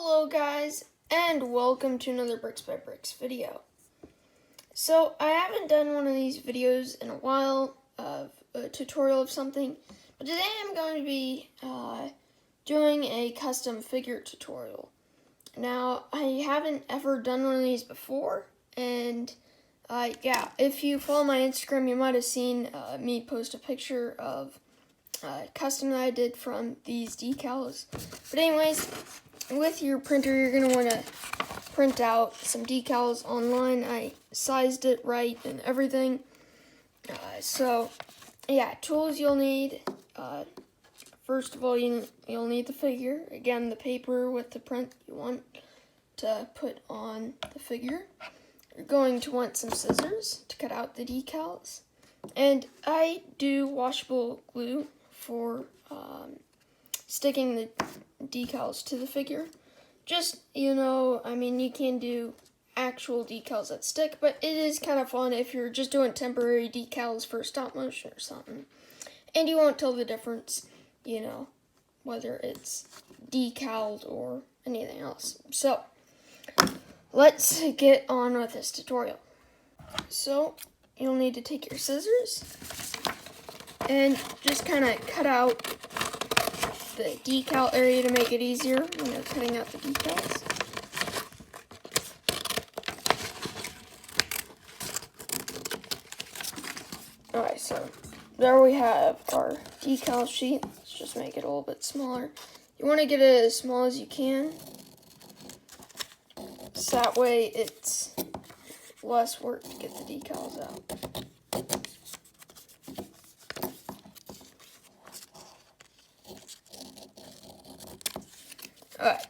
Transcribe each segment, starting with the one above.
Hello guys, and welcome to another Bricks by Bricks video. So I haven't done one of these videos in a while of a tutorial of something, but today I'm going to be doing a custom figure tutorial. Now I haven't ever done one of these before, and yeah, if you follow my Instagram you might have seen me post a picture of custom that I did from these decals. But anyways, with your printer, you're going to want to print out some decals online. I sized it right and everything. So, yeah, tools you'll need. First of all, you'll need the figure. Again, the paper with the print you want to put on the figure. You're going to want some scissors to cut out the decals. And I do washable glue for sticking the decals to the figure. Just, I mean, you can do actual decals that stick, but it is kind of fun if you're just doing temporary decals for stop motion or something. And you won't tell the difference, whether it's decaled or anything else. So, let's get on with this tutorial. So, you'll need to take your scissors and just kind of cut out the decal area to make it easier when you're cutting out the decals. Alright, so there we have our decal sheet. Let's just make it a little bit smaller. You want to get it as small as you can, so that way it's less work to get the decals out. Alright,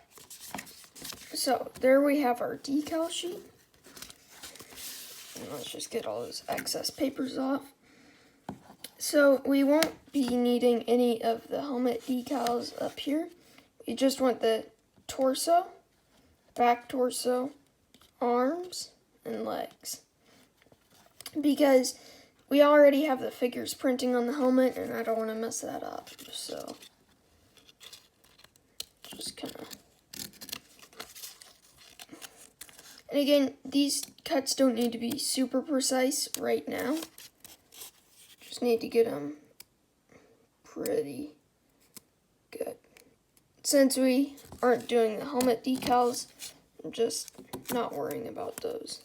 so there we have our decal sheet. And let's just get all those excess papers off. So we won't be needing any of the helmet decals up here. We just want the torso, back torso, arms, and legs. Because we already have the figures printing on the helmet and I don't want to mess that up. So just kind of. And again, these cuts don't need to be super precise right now. Just need to get them pretty good. Since we aren't doing the helmet decals, I'm just not worrying about those.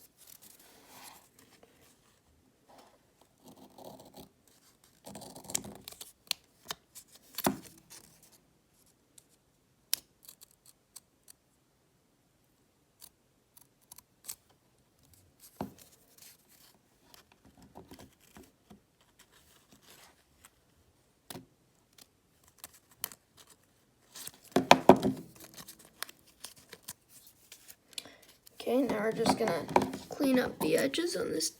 Okay, now we're just gonna clean up the edges on this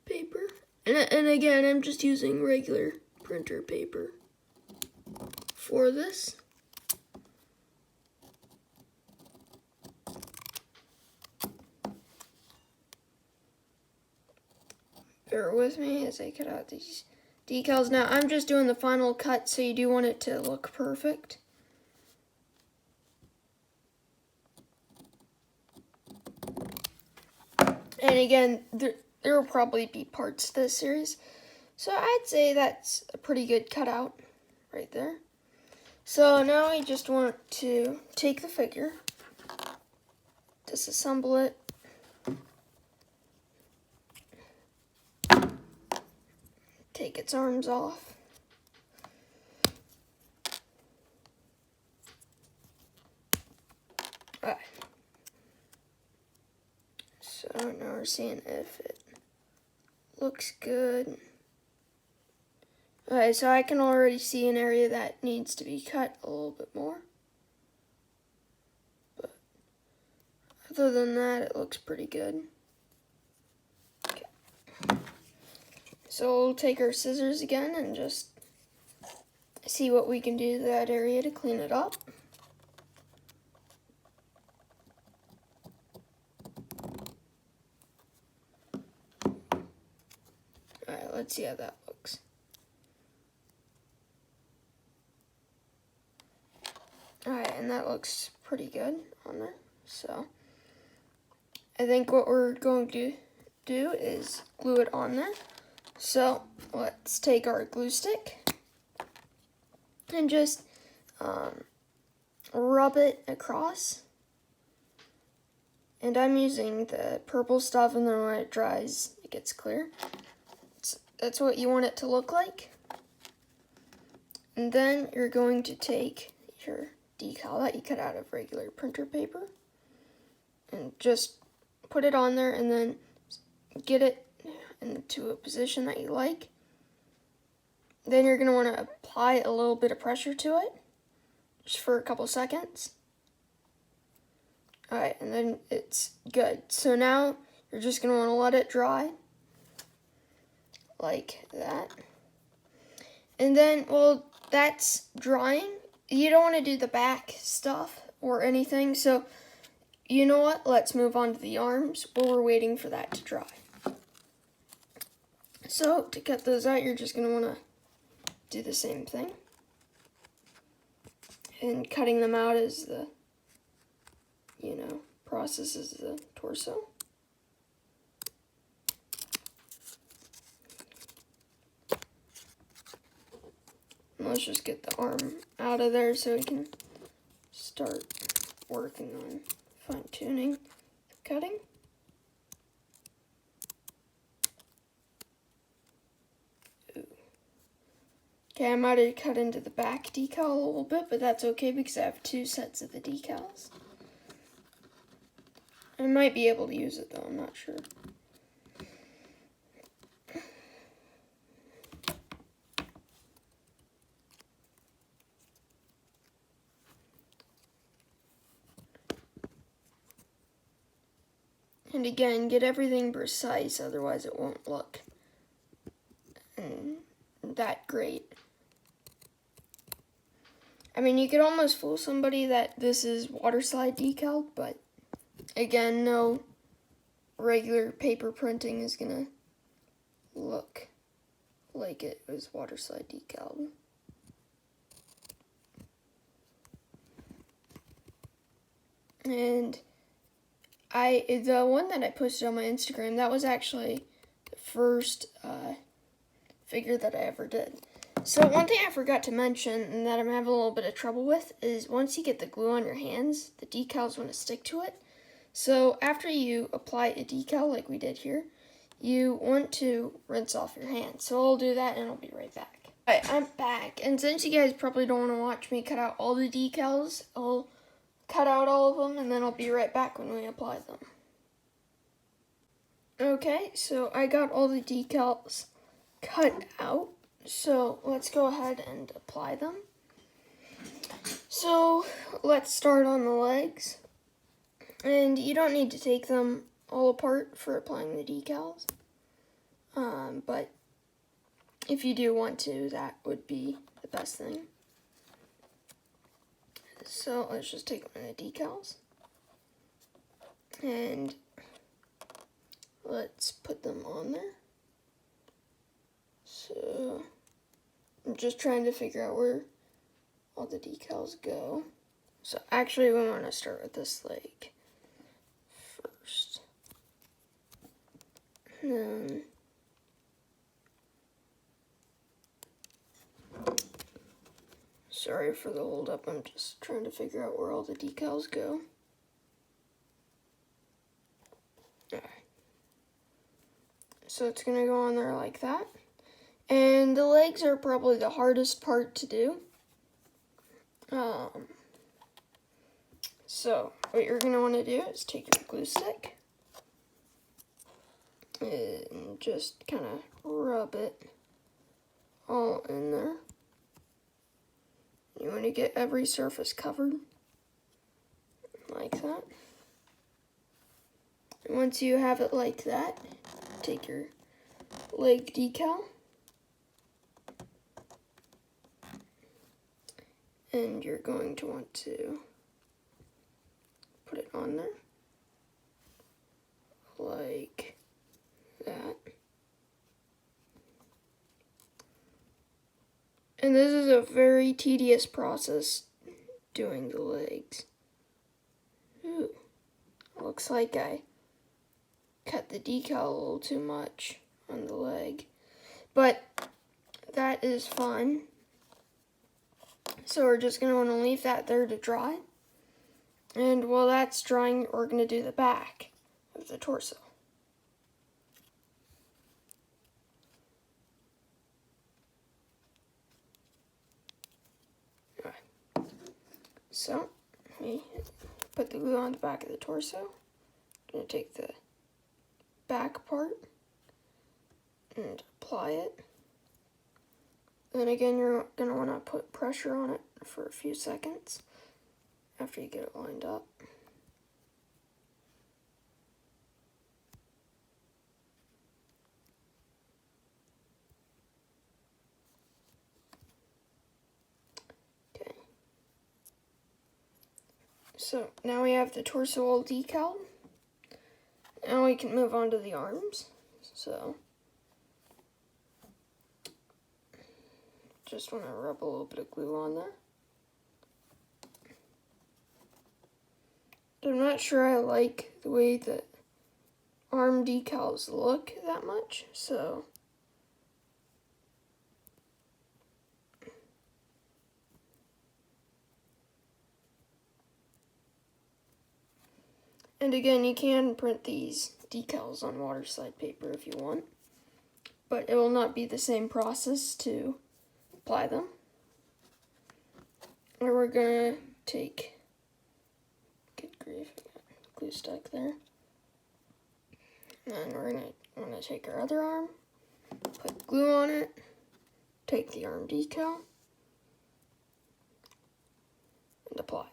paper. And again, I'm just using regular printer paper for this. Bear with me as I cut out these decals. Now, I'm just doing the final cut, so you do want it to look perfect. And again, there will probably be parts to this series. So I'd say that's a pretty good cutout right there. So now I just want to take the figure, disassemble it, take its arms off. Alright. So now we're seeing if it looks good. Alright, so I can already see an area that needs to be cut a little bit more. But other than that, it looks pretty good. Okay. So we'll take our scissors again and just see what we can do to that area to clean it up. Alright, let's see how that looks. Alright, and that looks pretty good on there. So I think what we're going to do is glue it on there. So let's take our glue stick and just rub it across. And I'm using the purple stuff, and then when it dries, it gets clear. That's what you want it to look like. And then you're going to take your decal that you cut out of regular printer paper and just put it on there, and then get it into a position that you like. Then you're going to want to apply a little bit of pressure to it, just for a couple seconds. Alright, and then it's good. So now you're just going to want to let it dry, like that. And then, well, that's drying. You don't want to do the back stuff or anything, so you know what? Let's move on to the arms while we're waiting for that to dry. So to cut those out, you're just going to want to do the same thing. And cutting them out is the, process is the torso. And let's just get the arm out of there so we can start working on fine-tuning the cutting. Okay, I might have cut into the back decal a little bit, but that's okay because I have two sets of the decals. I might be able to use it though, I'm not sure. And again, get everything precise, otherwise it won't look that great. I mean, you could almost fool somebody that this is water slide decal, but again, no regular paper printing is gonna look like it was water slide decal. And the one that I posted on my Instagram, that was actually the first figure that I ever did. So one thing I forgot to mention, and that I'm having a little bit of trouble with, is once you get the glue on your hands, the decals want to stick to it. So after you apply a decal like we did here, you want to rinse off your hands. So I'll do that and I'll be right back. Alright, I'm back, and since you guys probably don't want to watch me cut out all the decals, I'll cut out all of them and then I'll be right back when we apply them. Okay, so I got all the decals cut out. So let's go ahead and apply them. So let's start on the legs. And you don't need to take them all apart for applying the decals. But if you do want to, that would be the best thing. So let's just take one of the decals. And let's put them on there. So I'm just trying to figure out where all the decals go. So actually we want to start with this leg first. And then sorry for the hold up, I'm just trying to figure out where all the decals go. Alright. So it's going to go on there like that. And the legs are probably the hardest part to do. So what you're going to want to do is take your glue stick and just kind of rub it all in there. You want to get every surface covered like that. And once you have it like that, take your leg decal and you're going to want to put it on there like that. And this is a very tedious process doing the legs. Ooh, looks like I cut the decal a little too much on the leg, but that is fine. So we're just going to want to leave that there to dry. And while that's drying, we're going to do the back of the torso. Alright. So, we put the glue on the back of the torso. I'm going to take the back part and apply it. Then again, you're going to want to put pressure on it for a few seconds after you get it lined up. Okay. So now we have the torso all decaled. Now we can move on to the arms. So just want to rub a little bit of glue on there. I'm not sure I like the way that arm decals look that much, so and again, you can print these decals on waterslide paper if you want, but it will not be the same process to apply them. And we're gonna take, good grief, glue stuck there. And then we're gonna take our other arm, put glue on it, take the arm decal, and apply.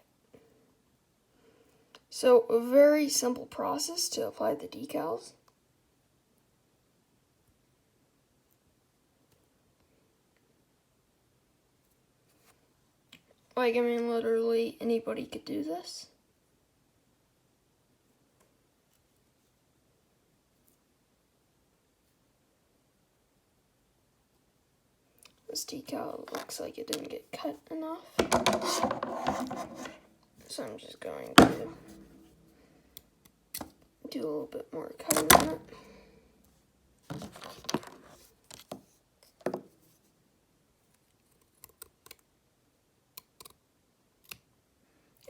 So a very simple process to apply the decals. Like, I mean, literally anybody could do this. This decal looks like it didn't get cut enough. So I'm just going to do a little bit more cutting on it.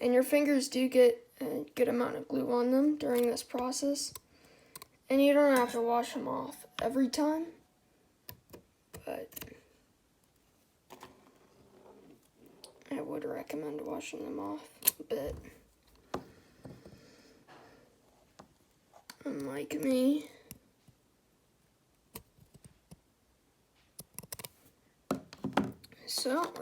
And your fingers do get a good amount of glue on them during this process. And you don't have to wash them off every time, but I would recommend washing them off a bit. Unlike me. So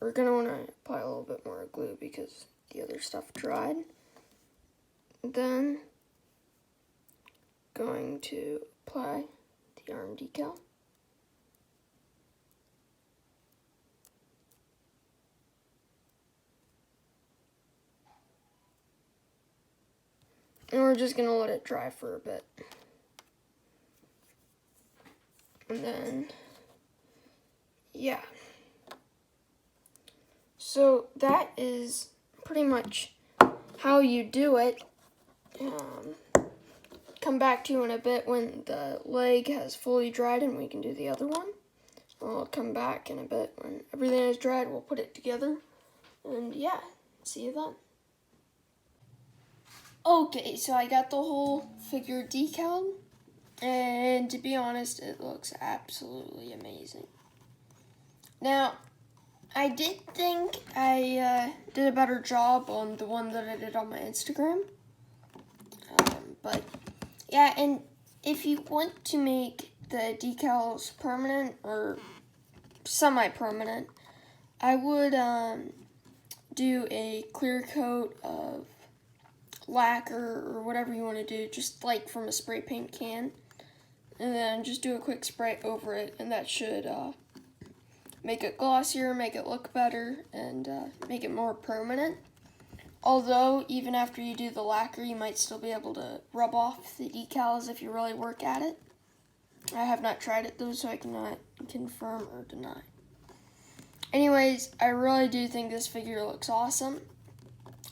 we're gonna wanna apply a little bit more glue because the other stuff dried. Then going to apply the arm decal. And we're just gonna let it dry for a bit. And then, yeah. So that is pretty much how you do it. Come back to you in a bit when the leg has fully dried and we can do the other one. I'll come back in a bit when everything is dried. We'll put it together. And yeah, see you then. Okay, so I got the whole figure decaled, and to be honest, it looks absolutely amazing. Now, I did think I did a better job on the one that I did on my Instagram, but yeah, and if you want to make the decals permanent or semi-permanent, I would do a clear coat of lacquer or whatever you want to do, just like from a spray paint can, and then just do a quick spray over it, and that should make it glossier, make it look better, and make it more permanent. Although, even after you do the lacquer, you might still be able to rub off the decals if you really work at it. I have not tried it though, so I cannot confirm or deny. Anyways, I really do think this figure looks awesome.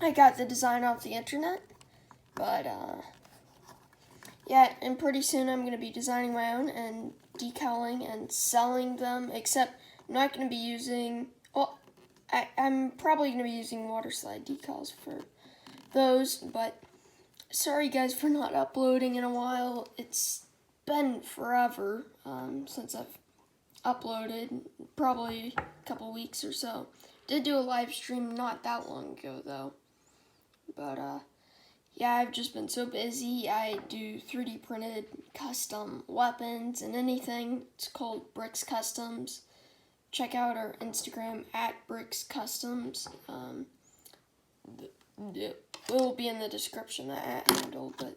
I got the design off the internet, but yeah, and pretty soon I'm going to be designing my own and decaling and selling them, except I'm not going to be using, well, I'm probably going to be using water slide decals for those, but sorry guys for not uploading in a while. It's been forever since I've uploaded, probably a couple weeks or so. Did do a live stream not that long ago though, but yeah, I've just been so busy. I do 3D printed custom weapons and anything. It's called Bricks Customs. Check out our Instagram at Bricks Customs. It will be in the description, that handle, but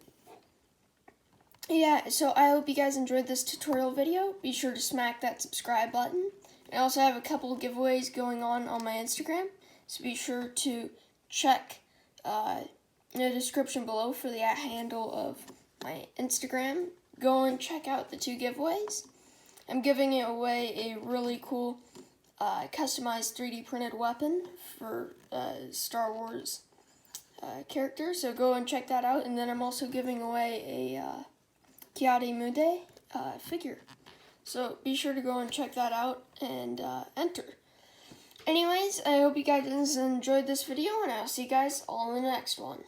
yeah, so I hope you guys enjoyed this tutorial video. Be sure to smack that subscribe button. I also have a couple of giveaways going on my Instagram, so be sure to check in the description below for the handle of my Instagram. Go and check out the 2 giveaways. I'm giving away a really cool customized 3D printed weapon for Star Wars character, so go and check that out. And then I'm also giving away a Kiadi Mude figure. So be sure to go and check that out and enter. Anyways, I hope you guys enjoyed this video, and I'll see you guys all in the next one.